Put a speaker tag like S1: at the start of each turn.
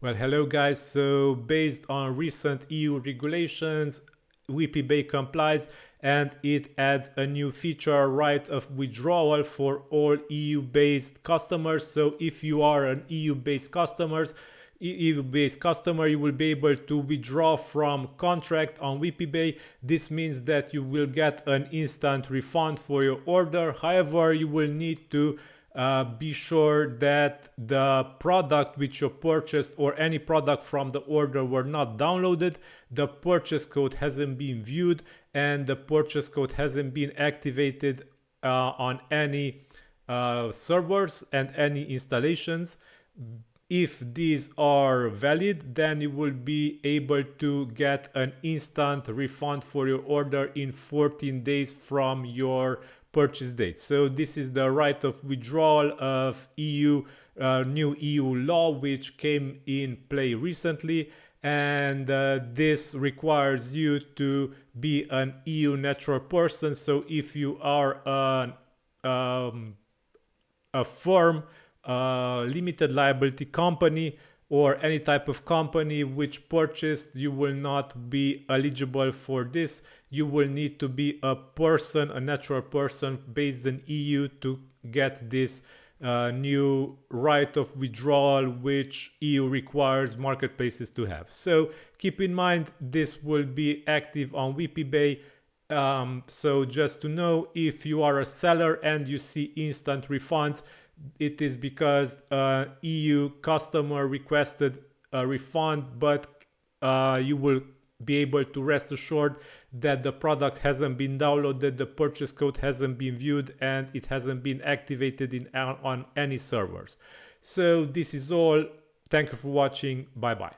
S1: Well, hello guys. So based on recent EU regulations, WPBay complies and it adds a new feature, right of withdrawal for all EU-based customers. So if you are an EU-based customer, you will be able to withdraw from contract on WPBay. This means that you will get an instant refund for your order. However, you will need to be sure that the product which you purchased or any product from the order were not downloaded, the purchase code hasn't been viewed, and the purchase code hasn't been activated on any servers and any installations. If these are valid, then you will be able to get an instant refund for your order in 14 days from your purchase date. So this is the right of withdrawal of new EU law, which came in play recently, and this requires you to be an EU natural person. So if you are a firm, limited liability company, or any type of company which purchased, you will not be eligible for this. You will need to be a person, a natural person based in EU to get this new right of withdrawal which EU requires marketplaces to have. So keep in mind, this will be active on WPBay. So just to know, if you are a seller and you see instant refunds, it is because EU customer requested a refund, but you will be able to rest assured that the product hasn't been downloaded, the purchase code hasn't been viewed, and it hasn't been activated on any servers. So this is all. Thank you for watching. Bye bye.